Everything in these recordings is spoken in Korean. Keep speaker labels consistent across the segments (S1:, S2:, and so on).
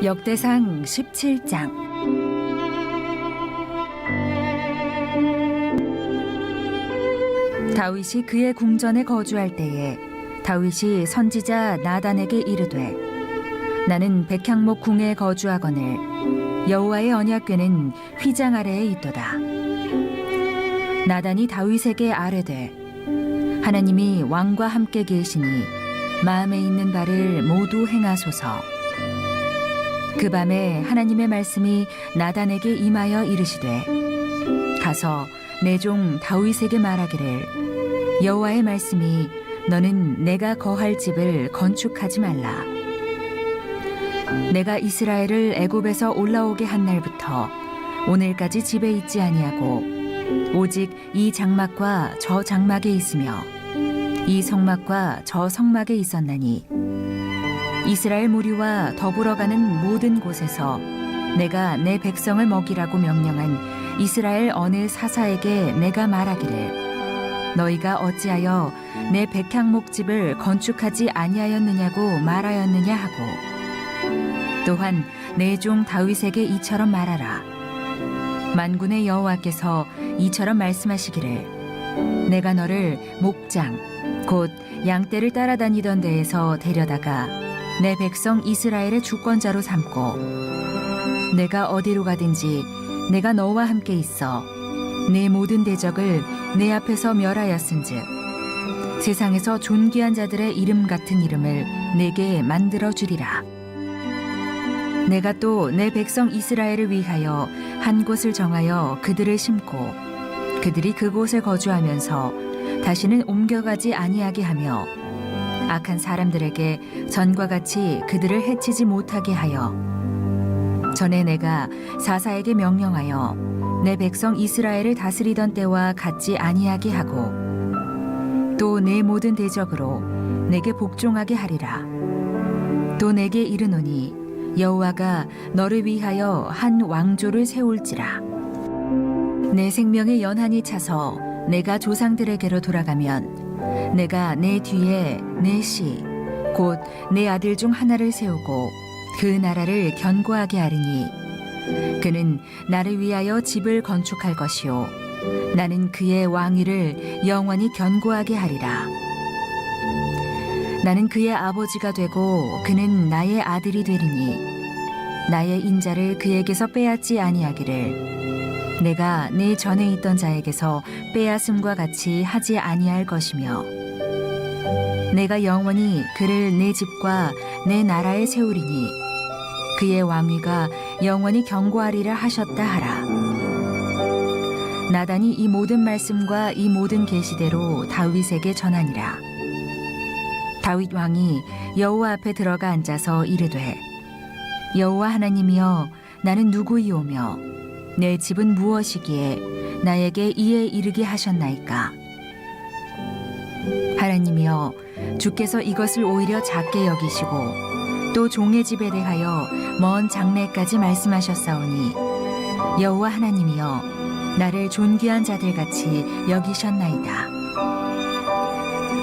S1: 역대상 17장. 다윗이 그의 궁전에 거주할 때에 다윗이 선지자 나단에게 이르되 나는 백향목 궁에 거주하거늘 여호와의 언약궤는 휘장 아래에 있도다. 나단이 다윗에게 아뢰되 하나님이 왕과 함께 계시니 마음에 있는 바를 모두 행하소서. 그 밤에 하나님의 말씀이 나단에게 임하여 이르시되 가서 내 종 다윗에게 말하기를 여호와의 말씀이 너는 내가 거할 집을 건축하지 말라. 내가 이스라엘을 애굽에서 올라오게 한 날부터 오늘까지 집에 있지 아니하고 오직 이 장막과 저 장막에 있으며 이 성막과 저 성막에 있었나니 이스라엘 무리와 더불어 가는 모든 곳에서 내가 내 백성을 먹이라고 명령한 이스라엘 어느 사사에게 내가 말하기를 너희가 어찌하여 내 백향목 집을 건축하지 아니하였느냐고 말하였느냐 하고 또한 내 종 다윗에게 이처럼 말하라. 만군의 여호와께서 이처럼 말씀하시기를 내가 너를 목장 곧 양떼를 따라다니던 데에서 데려다가 내 백성 이스라엘의 주권자로 삼고 내가 어디로 가든지 내가 너와 함께 있어 내 모든 대적을 내 앞에서 멸하였은즉 세상에서 존귀한 자들의 이름 같은 이름을 내게 만들어 주리라. 내가 또 내 백성 이스라엘을 위하여 한 곳을 정하여 그들을 심고 그들이 그곳에 거주하면서 다시는 옮겨가지 아니하게 하며 악한 사람들에게 전과 같이 그들을 해치지 못하게 하여 전에 내가 사사에게 명령하여 내 백성 이스라엘을 다스리던 때와 같지 아니하게 하고 또 내 모든 대적으로 내게 복종하게 하리라. 또 내게 이르노니 여호와가 너를 위하여 한 왕조를 세울지라. 내 생명의 연한이 차서 내가 조상들에게로 돌아가면 내가 내 뒤에 내 씨 곧 내 아들 중 하나를 세우고 그 나라를 견고하게 하리니 그는 나를 위하여 집을 건축할 것이요 나는 그의 왕위를 영원히 견고하게 하리라. 나는 그의 아버지가 되고 그는 나의 아들이 되리니 나의 인자를 그에게서 빼앗지 아니하기를 내가 내 전에 있던 자에게서 빼앗음과 같이 하지 아니할 것이며 내가 영원히 그를 내 집과 내 나라에 세우리니 그의 왕위가 영원히 견고하리라 하셨다 하라. 나단이 이 모든 말씀과 이 모든 계시대로 다윗에게 전하니라. 다윗 왕이 여호와 앞에 들어가 앉아서 이르되 여호와 하나님이여 나는 누구이오며 내 집은 무엇이기에 나에게 이에 이르게 하셨나이까. 하나님이여 주께서 이것을 오히려 작게 여기시고 또 종의 집에 대하여 먼 장래까지 말씀하셨사오니 여호와 하나님이여 나를 존귀한 자들같이 여기셨나이다.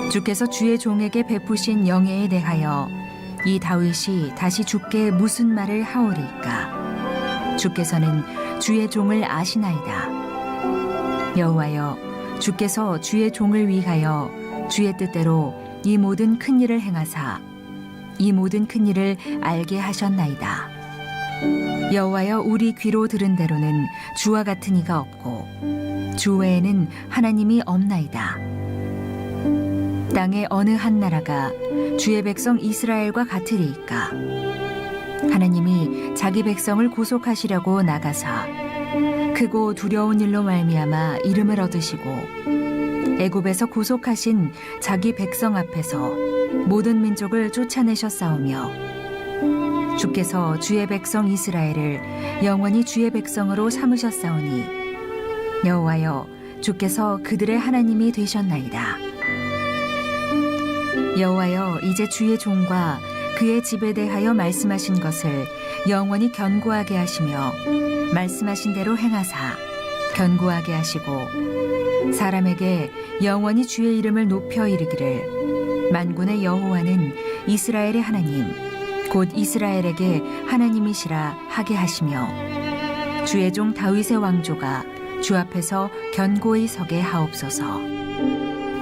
S1: 주께서 주의 종에게 베푸신 영예에 대하여 이 다윗이 다시 주께 무슨 말을 하오리까. 주께서는 주의 종을 아시나이다. 여호와여 주께서 주의 종을 위하여 주의 뜻대로 이 모든 큰 일을 행하사 이 모든 큰 일을 알게 하셨나이다. 여호와여 우리 귀로 들은 대로는 주와 같은 이가 없고 주 외에는 하나님이 없나이다. 땅의 어느 한 나라가 주의 백성 이스라엘과 같으리이까. 하나님이 자기 백성을 구속하시려고 나가사 크고 두려운 일로 말미암아 이름을 얻으시고 애굽에서 구속하신 자기 백성 앞에서 모든 민족을 쫓아내셨사오며 주께서 주의 백성 이스라엘을 영원히 주의 백성으로 삼으셨사오니 여호와여 주께서 그들의 하나님이 되셨나이다. 여호와여 이제 주의 종과 그의 집에 대하여 말씀하신 것을 영원히 견고하게 하시며 말씀하신 대로 행하사 견고하게 하시고 사람에게 영원히 주의 이름을 높여 이르기를 만군의 여호와는 이스라엘의 하나님 곧 이스라엘에게 하나님이시라 하게 하시며 주의 종 다윗의 왕조가 주 앞에서 견고히 서게 하옵소서.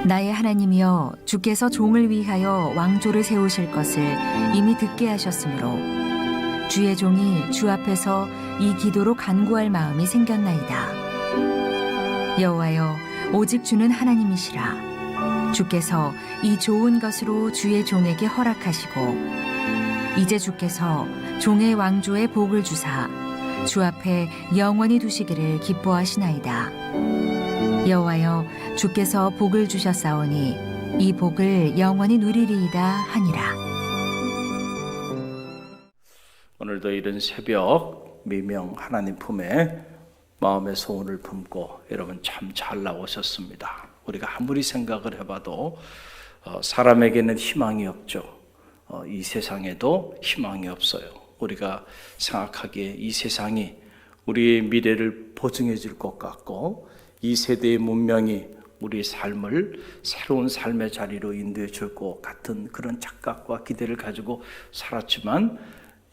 S1: 나의 하나님이여, 주께서 종을 위하여 왕조를 세우실 것을 이미 듣게 하셨으므로 주의 종이 주 앞에서 이 기도로 간구할 마음이 생겼나이다. 여호와여, 오직 주는 하나님이시라. 주께서 이 좋은 것으로 주의 종에게 허락하시고 이제 주께서 종의 왕조에 복을 주사 주 앞에 영원히 두시기를 기뻐하시나이다. 여호와여, 주께서 복을 주셨사오니 이 복을 영원히 누리리이다 하니라.
S2: 오늘도 이른 새벽 미명 하나님 품에 마음의 소원을 품고 여러분 참 잘 나오셨습니다. 우리가 아무리 생각을 해봐도 사람에게는 희망이 없죠. 이 세상에도 희망이 없어요. 우리가 생각하기에 이 세상이 우리의 미래를 보증해 줄 것 같고 이 세대의 문명이 우리의 삶을 새로운 삶의 자리로 인도해 줄 것 같은 그런 착각과 기대를 가지고 살았지만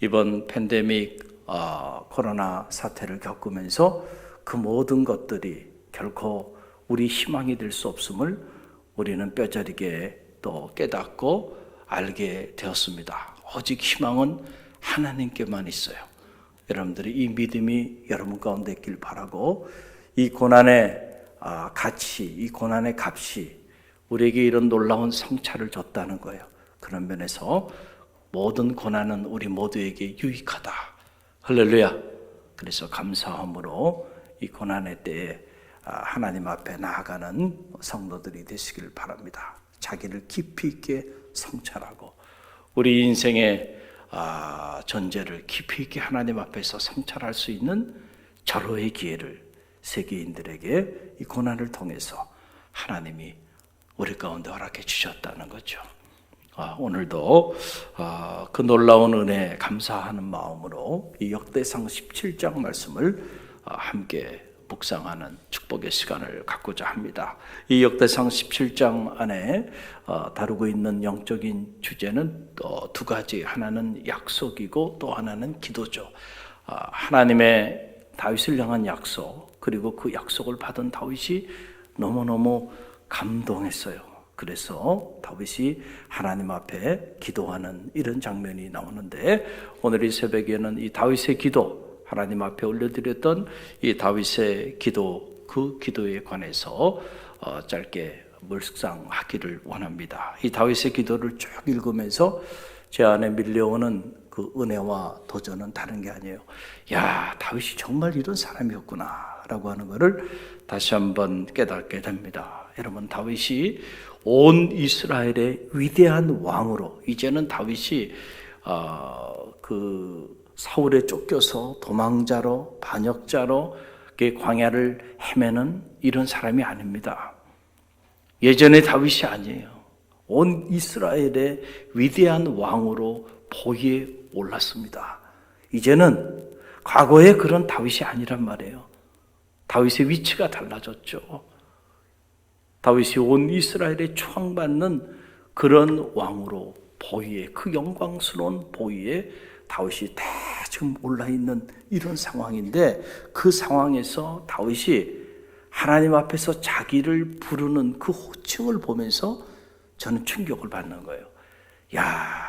S2: 이번 팬데믹 코로나 사태를 겪으면서 그 모든 것들이 결코 우리 희망이 될 수 없음을 우리는 뼈저리게 또 깨닫고 알게 되었습니다. 오직 희망은 하나님께만 있어요. 여러분들이 이 믿음이 여러분 가운데 있길 바라고, 이 고난의 가치, 이 고난의 값이 우리에게 이런 놀라운 성찰을 줬다는 거예요. 그런 면에서 모든 고난은 우리 모두에게 유익하다. 할렐루야. 그래서 감사함으로 이 고난의 때에 하나님 앞에 나아가는 성도들이 되시길 바랍니다. 자기를 깊이 있게 성찰하고 우리 인생의 전제를 깊이 있게 하나님 앞에서 성찰할 수 있는 절호의 기회를 세계인들에게 이 고난을 통해서 하나님이 우리 가운데 허락해 주셨다는 거죠. 오늘도 그 놀라운 은혜에 감사하는 마음으로 이 역대상 17장 말씀을 함께 묵상하는 축복의 시간을 갖고자 합니다. 이 역대상 17장 안에 다루고 있는 영적인 주제는 두 가지, 하나는 약속이고 또 하나는 기도죠. 하나님의 다윗을 향한 약속, 그리고 그 약속을 받은 다윗이 너무너무 감동했어요. 그래서 다윗이 하나님 앞에 기도하는 이런 장면이 나오는데, 오늘 이 새벽에는 이 다윗의 기도, 하나님 앞에 올려드렸던 이 다윗의 기도, 그 기도에 관해서 짧게 묵상하기를 원합니다. 이 다윗의 기도를 쭉 읽으면서 제 안에 밀려오는 그 은혜와 도전은 다른 게 아니에요. 야, 다윗이 정말 이런 사람이었구나 라고 하는 것을 다시 한번 깨닫게 됩니다. 여러분, 다윗이 온 이스라엘의 위대한 왕으로, 이제는 다윗이 사울에 쫓겨서 도망자로, 반역자로 광야를 헤매는 이런 사람이 아닙니다. 예전의 다윗이 아니에요. 온 이스라엘의 위대한 왕으로 보위에 올랐습니다. 이제는 과거의 그런 다윗이 아니란 말이에요. 다윗의 위치가 달라졌죠. 다윗이 온 이스라엘에 추앙받는 그런 왕으로 보위에, 그 영광스러운 보위에 다윗이 대충 올라있는 이런 상황인데, 그 상황에서 다윗이 하나님 앞에서 자기를 부르는 그 호칭을 보면서 저는 충격을 받는 거예요. 야,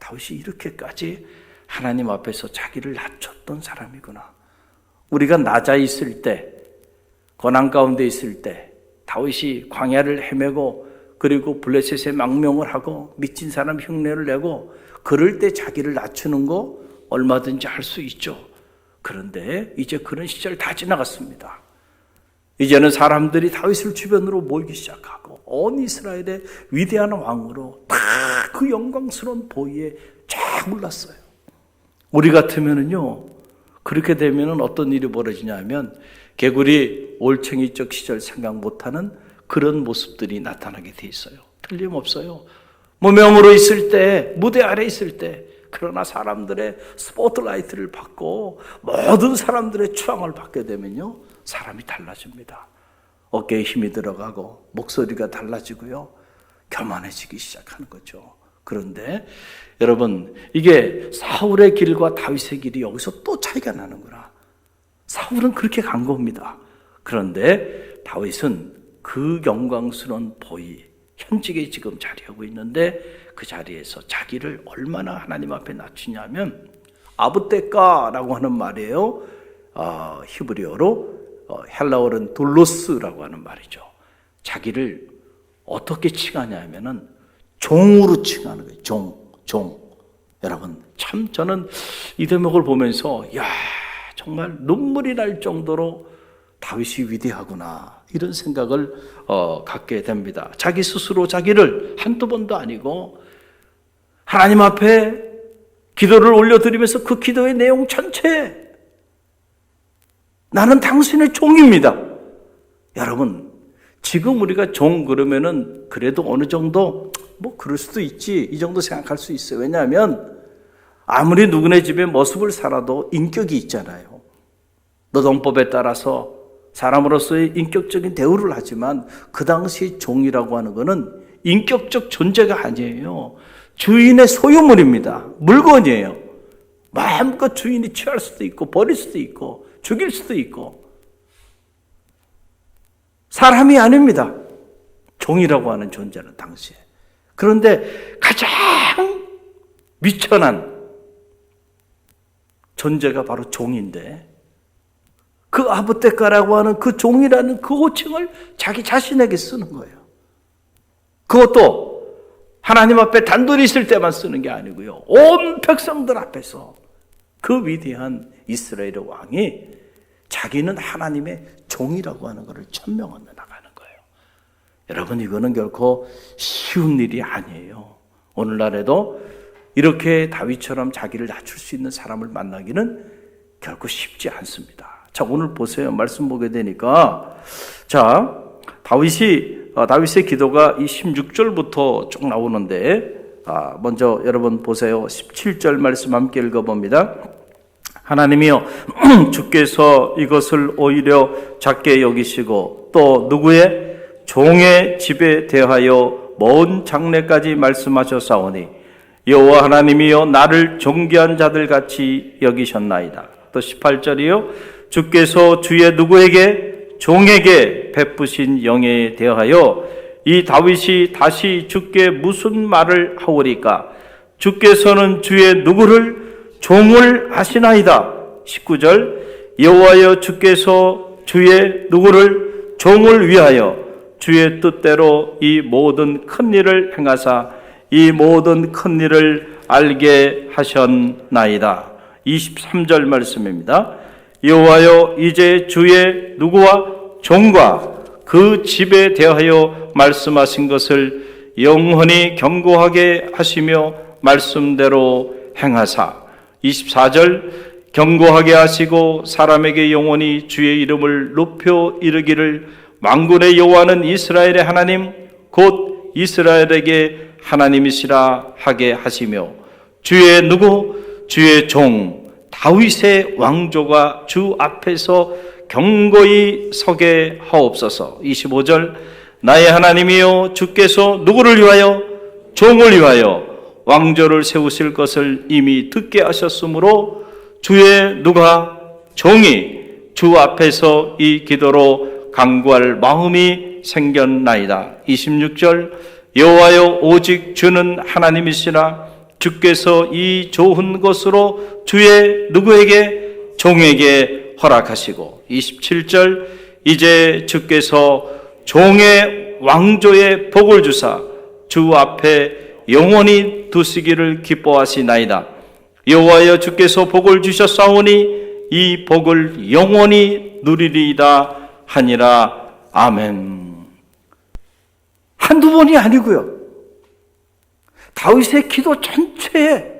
S2: 다윗이 이렇게까지 하나님 앞에서 자기를 낮췄던 사람이구나. 우리가 낮아 있을 때, 고난 가운데 있을 때 다윗이 광야를 헤매고 그리고 블레셋에 망명을 하고 미친 사람 흉내를 내고 그럴 때 자기를 낮추는 거 얼마든지 할 수 있죠. 그런데 이제 그런 시절 다 지나갔습니다. 이제는 사람들이 다윗을 주변으로 모이기 시작하고 온 이스라엘의 위대한 왕으로 다 그 영광스러운 보위에 쫙 올랐어요. 우리 같으면은요, 그렇게 되면은 어떤 일이 벌어지냐면 개구리 올챙이적 시절 생각 못하는 그런 모습들이 나타나게 돼 있어요. 틀림없어요. 무명으로 있을 때, 무대 아래 있을 때, 그러나 사람들의 스포트라이트를 받고 모든 사람들의 추앙을 받게 되면요, 사람이 달라집니다. 어깨에 힘이 들어가고 목소리가 달라지고요, 교만해지기 시작하는 거죠. 그런데 여러분, 이게 사울의 길과 다윗의 길이 여기서 또 차이가 나는구나. 사울은 그렇게 간 겁니다. 그런데 다윗은 그 영광스러운 보위, 현직에 지금 자리하고 있는데 그 자리에서 자기를 얼마나 하나님 앞에 낮추냐면 아브데카라고 하는 말이에요. 히브리어로 헬라어는 둘로스라고 하는 말이죠. 자기를 어떻게 칭하냐 하면은 종으로 칭하는 거예요. 종. 여러분, 참 저는 이 대목을 보면서 정말 눈물이 날 정도로 다윗이 위대하구나 이런 생각을 갖게 됩니다. 자기 스스로 자기를 한두 번도 아니고 하나님 앞에 기도를 올려드리면서 그 기도의 내용 전체에 나는 당신의 종입니다. 여러분, 지금 우리가 종 그러면은 그래도 어느 정도 그럴 수도 있지 이 정도 생각할 수 있어요. 왜냐하면 아무리 누구네 집에 모습을 살아도 인격이 있잖아요. 노동법에 따라서 사람으로서의 인격적인 대우를 하지만 그 당시 종이라고 하는 것은 인격적 존재가 아니에요. 주인의 소유물입니다. 물건이에요. 마음껏 주인이 취할 수도 있고 버릴 수도 있고 죽일 수도 있고 사람이 아닙니다. 종이라고 하는 존재는 당시에. 그런데 가장 미천한 존재가 바로 종인데 그 아브데카라고 하는 그 종이라는 그 호칭을 자기 자신에게 쓰는 거예요. 그것도 하나님 앞에 단둘이 있을 때만 쓰는 게 아니고요. 온 백성들 앞에서 그 위대한 이스라엘의 왕이 자기는 하나님의 종이라고 하는 것을 천명하며 나가는 거예요. 여러분, 이거는 결코 쉬운 일이 아니에요. 오늘날에도 이렇게 다윗처럼 자기를 낮출 수 있는 사람을 만나기는 결코 쉽지 않습니다. 자, 오늘 보세요. 말씀 보게 되니까 자, 다윗의 기도가 이 16절부터 쭉 나오는데 먼저 여러분 보세요. 17절 말씀 함께 읽어봅니다. 하나님이여, 주께서 이것을 오히려 작게 여기시고 또 누구의 종의 집에 대하여 먼 장래까지 말씀하셨사오니 여호와 하나님이여, 나를 존귀한 자들 같이 여기셨나이다. 또 18절이요, 주께서 주의 누구에게 종에게 베푸신 영에 대하여 이 다윗이 다시 주께 무슨 말을 하오리까? 주께서는 주의 누구를 종을 하시나이다. 19절, 여호와여, 주께서 주의 누구를 종을 위하여 주의 뜻대로 이 모든 큰 일을 행하사 이 모든 큰 일을 알게 하셨나이다. 23절 말씀입니다. 여호와여, 이제 주의 누구와 종과 그 집에 대하여 말씀하신 것을 영원히 경고하게 하시며 말씀대로 행하사. 24절, 경고하게 하시고 사람에게 영원히 주의 이름을 높여 이르기를 만군의 여호와는 이스라엘의 하나님 곧 이스라엘에게 하나님이시라 하게 하시며 주의 누구? 주의 종 다윗의 왕조가 주 앞에서 경고히 서게 하옵소서. 25절, 나의 하나님이여, 주께서 누구를 위하여? 종을 위하여 왕조를 세우실 것을 이미 듣게 하셨으므로 주의 누가? 종이 주 앞에서 이 기도로 간구할 마음이 생겼나이다. 26절, 여호와여, 오직 주는 하나님이시라. 주께서 이 좋은 것으로 주의 누구에게? 종에게 허락하시고. 27절, 이제 주께서 종의 왕조의 복을 주사 주 앞에 영원히 두시기를 기뻐하시나이다. 여호와여, 주께서 복을 주셨사오니 이 복을 영원히 누리리이다 하니라. 아멘. 한두 번이 아니고요. 다윗의 기도 전체에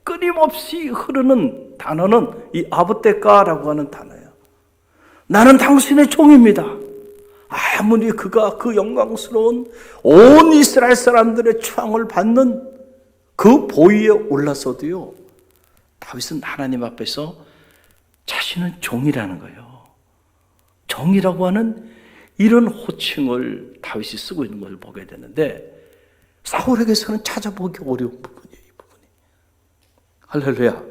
S2: 끊임없이 흐르는 단어는 이 아브데카라고 하는 단어예요. 나는 당신의 종입니다. 아무리 그가 그 영광스러운 온 이스라엘 사람들의 추앙을 받는 그 보위에 올라서도요, 다윗은 하나님 앞에서 자신은 종이라는 거예요. 종이라고 하는 이런 호칭을 다윗이 쓰고 있는 걸 보게 되는데, 사울에게서는 찾아보기 어려운 부분이에요. 이 부분이. 할렐루야.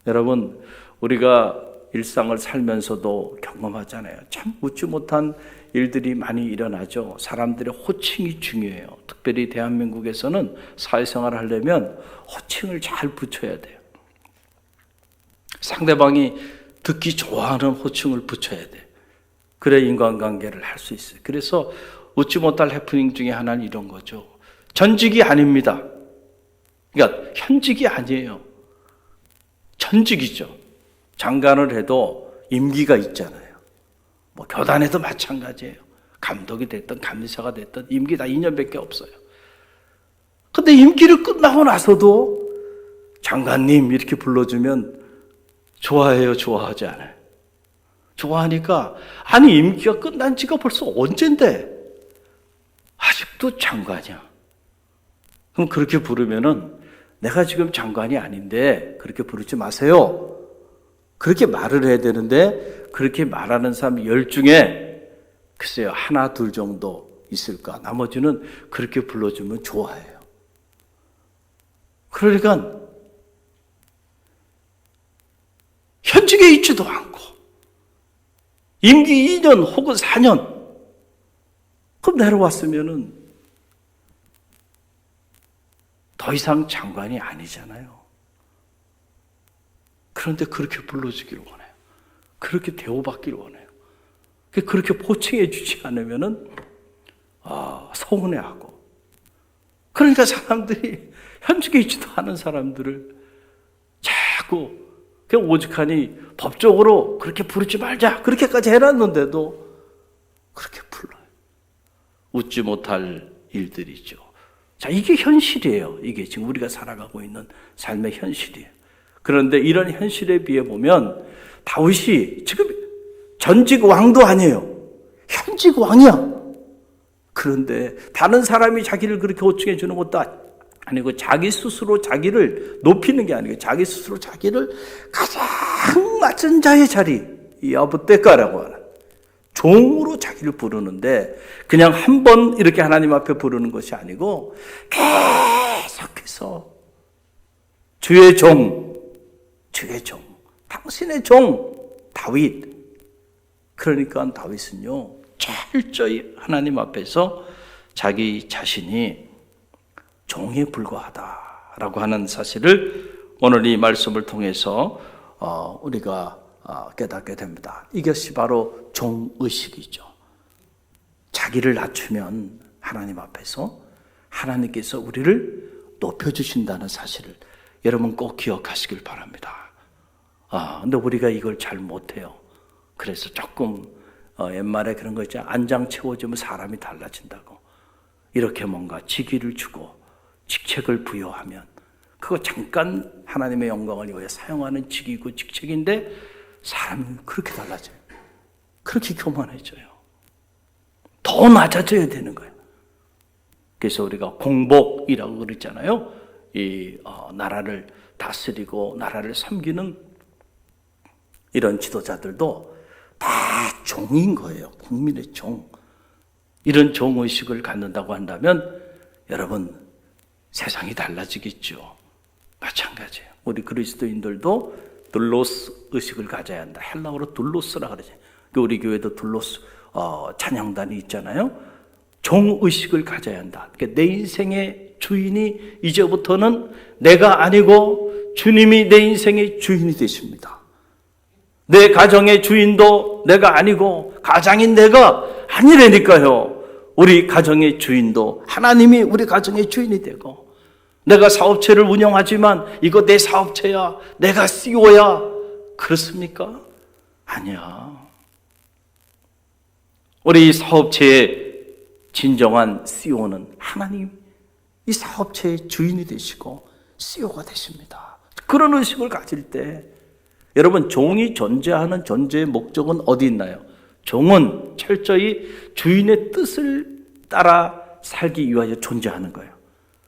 S2: 여러분, 우리가 일상을 살면서도 경험하잖아요. 참 웃지 못한 일들이 많이 일어나죠. 사람들의 호칭이 중요해요. 특별히 대한민국에서는 사회생활을 하려면 호칭을 잘 붙여야 돼요. 상대방이 듣기 좋아하는 호칭을 붙여야 돼. 그래 인간관계를 할 수 있어요. 그래서 웃지 못할 해프닝 중에 하나는 이런 거죠. 전직이 아닙니다. 그러니까 현직이 아니에요. 전직이죠. 장관을 해도 임기가 있잖아요. 뭐 교단에도 마찬가지예요. 감독이 됐든 감리사가 됐든 임기 다 2년밖에 없어요. 근데 임기를 끝나고 나서도 장관님 이렇게 불러주면 좋아해요, 좋아하지 않아요? 좋아하니까 아니 임기가 끝난 지가 벌써 언젠데 아직도 장관이야. 그럼 그렇게 부르면은 내가 지금 장관이 아닌데 그렇게 부르지 마세요. 그렇게 말을 해야 되는데 그렇게 말하는 사람 10 중에 글쎄요 하나 둘 정도 있을까. 나머지는 그렇게 불러주면 좋아해요. 그러니까 현직에 있지도 않고 임기 2년 혹은 4년 그럼 내려왔으면은 더 이상 장관이 아니잖아요. 그런데 그렇게 불러주기를 원해요. 그렇게 대우받기를 원해요. 그렇게 포칭해 주지 않으면은 서운해하고. 그러니까 사람들이 현직에 있지도 않은 사람들을 자꾸 오직하니 법적으로 그렇게 부르지 말자 그렇게까지 해놨는데도 그렇게 불러요. 웃지 못할 일들이죠. 자, 이게 현실이에요. 이게 지금 우리가 살아가고 있는 삶의 현실이에요. 그런데 이런 현실에 비해 보면 다윗이 지금 전직 왕도 아니에요. 현직 왕이야. 그런데 다른 사람이 자기를 그렇게 호칭해 주는 것도 아니고 자기 스스로 자기를 높이는 게 아니고 자기 스스로 자기를 가장 낮은 자의 자리, 야브떼까라고 하는 종으로 자기를 부르는데 그냥 한 번 이렇게 하나님 앞에 부르는 것이 아니고 계속해서 주의 종, 당신의 종 다윗. 그러니까 다윗은요 철저히 하나님 앞에서 자기 자신이 종에 불과하다라고 하는 사실을 오늘 이 말씀을 통해서 우리가 깨닫게 됩니다. 이것이 바로 종의식이죠. 자기를 낮추면 하나님 앞에서 하나님께서 우리를 높여주신다는 사실을 여러분 꼭 기억하시길 바랍니다. 근데 우리가 이걸 잘 못해요. 그래서 조금 옛말에 그런 거 있잖아요. 안장 채워주면 사람이 달라진다고. 이렇게 뭔가 직위를 주고 직책을 부여하면 그거 잠깐 하나님의 영광을 위해 사용하는 직위고 직책인데 사람이 그렇게 달라져요. 그렇게 교만해져요. 더 낮아져야 되는 거예요. 그래서 우리가 공복이라고 그랬잖아요. 이 나라를 다스리고 나라를 섬기는 이런 지도자들도 다 종인 거예요. 국민의 종. 이런 종의식을 갖는다고 한다면 여러분 세상이 달라지겠죠. 마찬가지예요. 우리 그리스도인들도 둘로스 의식을 가져야 한다. 헬라어로 둘로스라 그러죠. 우리 교회도 둘로스 찬양단이 있잖아요. 종의식을 가져야 한다. 그러니까 내 인생의 주인이 이제부터는 내가 아니고 주님이 내 인생의 주인이 되십니다. 내 가정의 주인도 내가 아니고 가장인 내가 아니라니까요. 우리 가정의 주인도 하나님이 우리 가정의 주인이 되고 내가 사업체를 운영하지만 이거 내 사업체야. 내가 CEO야. 그렇습니까? 아니야. 우리 사업체의 진정한 CEO는 하나님 이 사업체의 주인이 되시고 CEO가 되십니다. 그런 의식을 가질 때 여러분 종이 존재하는 존재의 목적은 어디 있나요? 종은 철저히 주인의 뜻을 따라 살기 위하여 존재하는 거예요.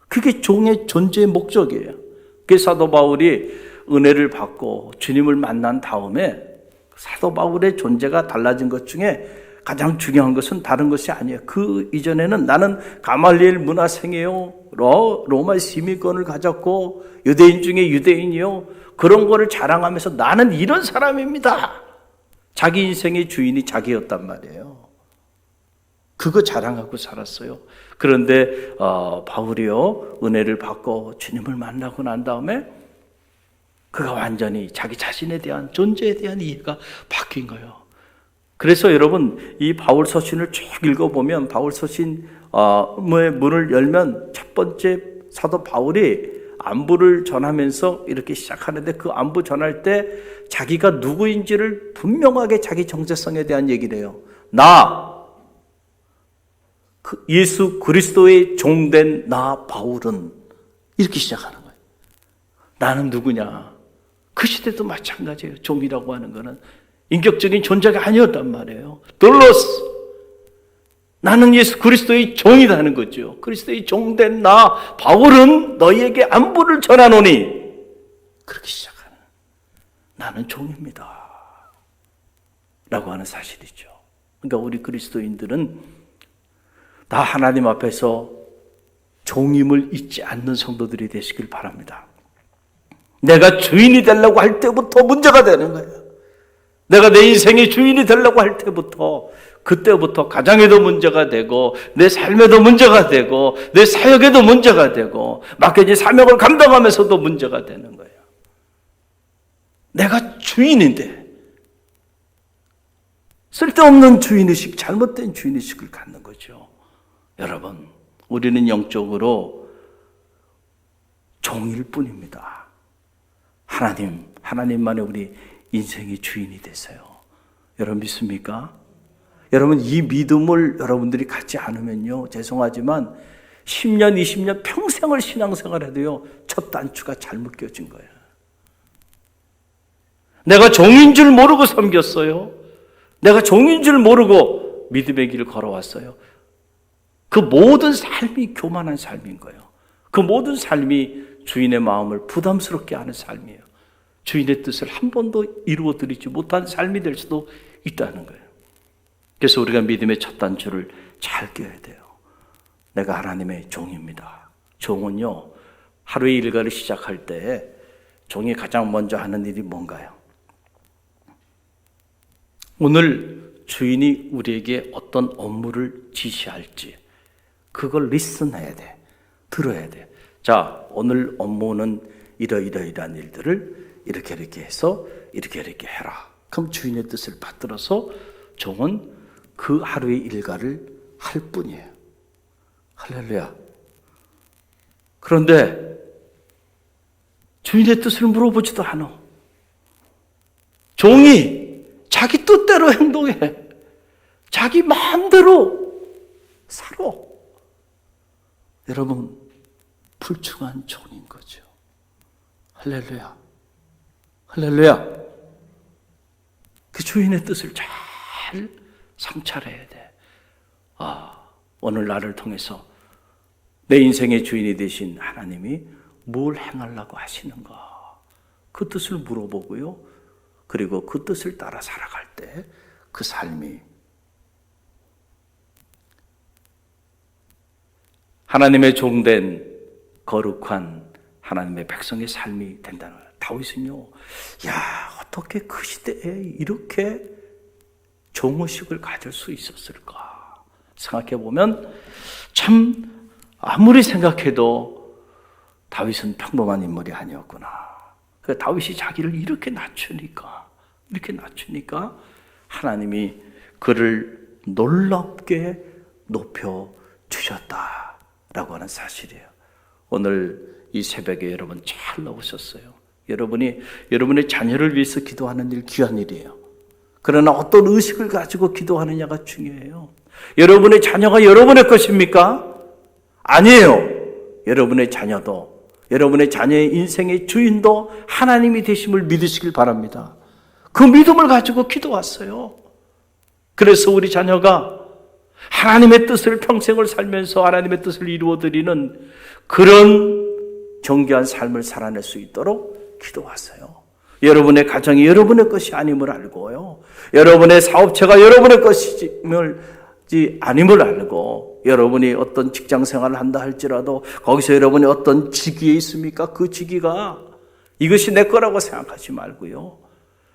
S2: 그게 종의 존재의 목적이에요. 그래서 사도 바울이 은혜를 받고 주님을 만난 다음에 사도 바울의 존재가 달라진 것 중에 가장 중요한 것은 다른 것이 아니에요. 그 이전에는 나는 가말리엘 문화생이요, 로마 시민권을 가졌고 유대인 중에 유대인이요, 그런 거를 자랑하면서 나는 이런 사람입니다. 자기 인생의 주인이 자기였단 말이에요. 그거 자랑하고 살았어요. 그런데 바울이요, 은혜를 받고 주님을 만나고 난 다음에 그가 완전히 자기 자신에 대한, 존재에 대한 이해가 바뀐 거예요. 그래서 여러분, 이 바울 서신을 쭉 읽어보면, 바울 서신의 문을 열면 첫 번째 사도 바울이 안부를 전하면서 이렇게 시작하는데, 그 안부 전할 때 자기가 누구인지를 분명하게 자기 정체성에 대한 얘기를 해요. 예수 그리스도의 종된 나 바울은, 이렇게 시작하는 거예요. 나는 누구냐? 그 시대도 마찬가지예요. 종이라고 하는 거는 인격적인 존재가 아니었단 말이에요. 돌로스, 나는 예수 그리스도의 종이라는 거죠. 그리스도의 종된 나 바울은 너희에게 안부를 전하노니, 그렇게 시작하는, 나는 종입니다 라고 하는 사실이죠. 그러니까 우리 그리스도인들은 다 하나님 앞에서 종임을 잊지 않는 성도들이 되시길 바랍니다. 내가 주인이 되려고 할 때부터 문제가 되는 거예요. 내가 내 인생의 주인이 되려고 할 때부터, 그때부터 가정에도 문제가 되고, 내 삶에도 문제가 되고, 내 사역에도 문제가 되고, 맡겨진 사명을 감당하면서도 문제가 되는 거예요. 내가 주인인데 쓸데없는 주인의식, 잘못된 주인의식을 갖는 거죠. 여러분, 우리는 영적으로 종일 뿐입니다. 하나님만의 우리 인생의 주인이 되세요. 여러분 믿습니까? 여러분, 이 믿음을 여러분들이 갖지 않으면요, 죄송하지만 10년, 20년 평생을 신앙생활해도요, 첫 단추가 잘못 껴진 거예요. 내가 종인 줄 모르고 섬겼어요. 내가 종인 줄 모르고 믿음의 길을 걸어왔어요. 그 모든 삶이 교만한 삶인 거예요. 그 모든 삶이 주인의 마음을 부담스럽게 하는 삶이에요. 주인의 뜻을 한 번도 이루어드리지 못한 삶이 될 수도 있다는 거예요. 그래서 우리가 믿음의 첫 단추를 잘 껴야 돼요. 내가 하나님의 종입니다. 종은요, 하루의 일과를 시작할 때 종이 가장 먼저 하는 일이 뭔가요? 오늘 주인이 우리에게 어떤 업무를 지시할지 그걸 리슨해야 돼. 들어야 돼. 자, 오늘 업무는 이러이러이러한 일들을 이렇게 해서 이렇게 해라. 그럼 주인의 뜻을 받들어서 종은 그 하루의 일과를 할 뿐이에요. 할렐루야. 그런데 주인의 뜻을 물어보지도 않아. 종이 자기 뜻대로 행동해. 자기 마음대로 살아. 여러분, 불충한 종인 거죠. 할렐루야. 할렐루야. 그 주인의 뜻을 잘 성찰해야 돼. 오늘 나를 통해서 내 인생의 주인이 되신 하나님이 뭘 행하려고 하시는가? 그 뜻을 물어보고요. 그리고 그 뜻을 따라 살아갈 때 그 삶이 하나님의 종된 거룩한 하나님의 백성의 삶이 된다는 거예요. 다윗은요, 어떻게 그 시대에 이렇게 종의식을 가질 수 있었을까 생각해보면 참 아무리 생각해도 다윗은 평범한 인물이 아니었구나. 그러니까 다윗이 자기를 이렇게 낮추니까 하나님이 그를 놀랍게 높여주셨다라고 하는 사실이에요. 오늘 이 새벽에 여러분 잘 나오셨어요. 여러분의 자녀를 위해서 기도하는 일 귀한 일이에요. 그러나 어떤 의식을 가지고 기도하느냐가 중요해요. 여러분의 자녀가 여러분의 것입니까? 아니에요. 여러분의 자녀도, 여러분의 자녀의 인생의 주인도 하나님이 되심을 믿으시길 바랍니다. 그 믿음을 가지고 기도했어요. 그래서 우리 자녀가 하나님의 뜻을 평생을 살면서 하나님의 뜻을 이루어드리는 그런 정결한 삶을 살아낼 수 있도록 기도하세요. 여러분의 가정이 여러분의 것이 아님을 알고요. 여러분의 사업체가 여러분의 것이 아님을 알고, 여러분이 어떤 직장 생활을 한다 할지라도 거기서 여러분이 어떤 직위에 있습니까? 그 직위가 이것이 내 거라고 생각하지 말고요.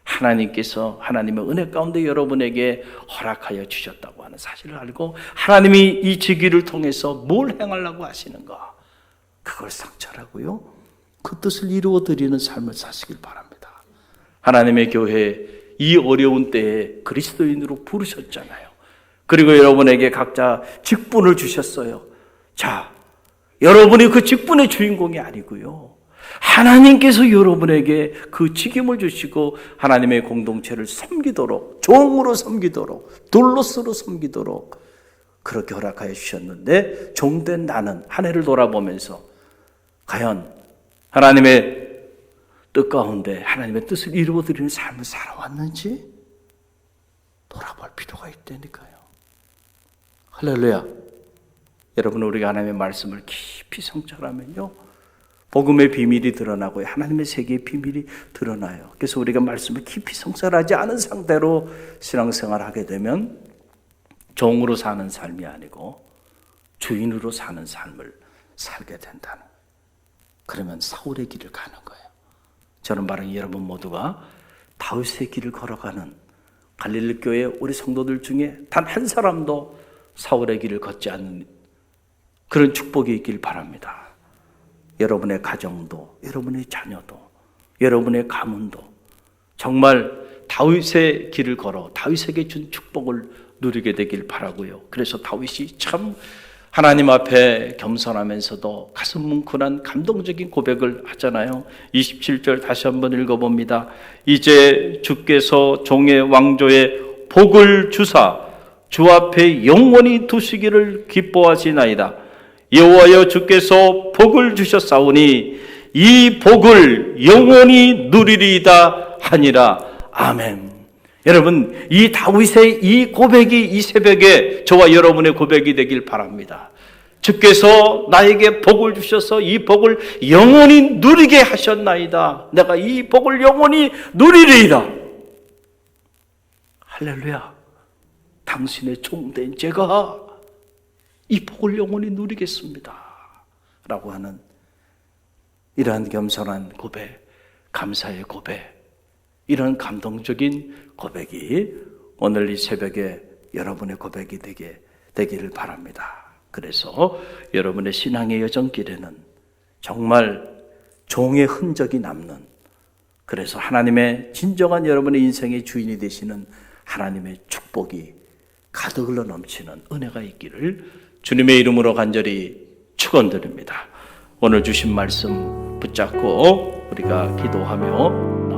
S2: 하나님께서 하나님의 은혜 가운데 여러분에게 허락하여 주셨다고 하는 사실을 알고, 하나님이 이 직위를 통해서 뭘 행하려고 하시는가, 그걸 상철하고요, 그 뜻을 이루어 드리는 삶을 사시길 바랍니다. 하나님의 교회 이 어려운 때에 그리스도인으로 부르셨잖아요. 그리고 여러분에게 각자 직분을 주셨어요. 자, 여러분이 그 직분의 주인공이 아니고요, 하나님께서 여러분에게 그 직임을 주시고 하나님의 공동체를 섬기도록, 종으로 섬기도록, 둘로스로 섬기도록 그렇게 허락하여 주셨는데, 종된 나는 한 해를 돌아보면서 과연 하나님의 뜻 가운데 하나님의 뜻을 이루어드리는 삶을 살아왔는지 돌아볼 필요가 있다니까요. 할렐루야. 여러분, 우리가 하나님의 말씀을 깊이 성찰하면요, 복음의 비밀이 드러나고 하나님의 세계의 비밀이 드러나요. 그래서 우리가 말씀을 깊이 성찰하지 않은 상태로 신앙생활을 하게 되면 종으로 사는 삶이 아니고 주인으로 사는 삶을 살게 된다는, 그러면 사울의 길을 가는 거예요. 저는 바로 여러분 모두가 다윗의 길을 걸어가는 갈릴리 교회 우리 성도들 중에 단 한 사람도 사울의 길을 걷지 않는 그런 축복이 있길 바랍니다. 여러분의 가정도, 여러분의 자녀도, 여러분의 가문도 정말 다윗의 길을 걸어 다윗에게 준 축복을 누리게 되길 바라고요. 그래서 다윗이 참 하나님 앞에 겸손하면서도 가슴 뭉클한 감동적인 고백을 하잖아요. 27절 다시 한번 읽어봅니다. 이제 주께서 종의 왕조에 복을 주사 주 앞에 영원히 두시기를 기뻐하시나이다. 여호와여 주께서 복을 주셨사오니 이 복을 영원히 누리리이다 하니라. 아멘. 여러분, 이 다윗의 이 고백이 이 새벽에 저와 여러분의 고백이 되길 바랍니다. 주께서 나에게 복을 주셔서 이 복을 영원히 누리게 하셨나이다. 내가 이 복을 영원히 누리리이다. 할렐루야. 당신의 종된 제가 이 복을 영원히 누리겠습니다 라고 하는 이러한 겸손한 고백, 감사의 고백, 이런 감동적인 고백이 오늘 이 새벽에 여러분의 고백이 되기를 바랍니다. 그래서 여러분의 신앙의 여정길에는 정말 종의 흔적이 남는, 그래서 하나님의 진정한 여러분의 인생의 주인이 되시는 하나님의 축복이 가득 흘러 넘치는 은혜가 있기를 주님의 이름으로 간절히 축원드립니다. 오늘 주신 말씀 붙잡고 우리가 기도하며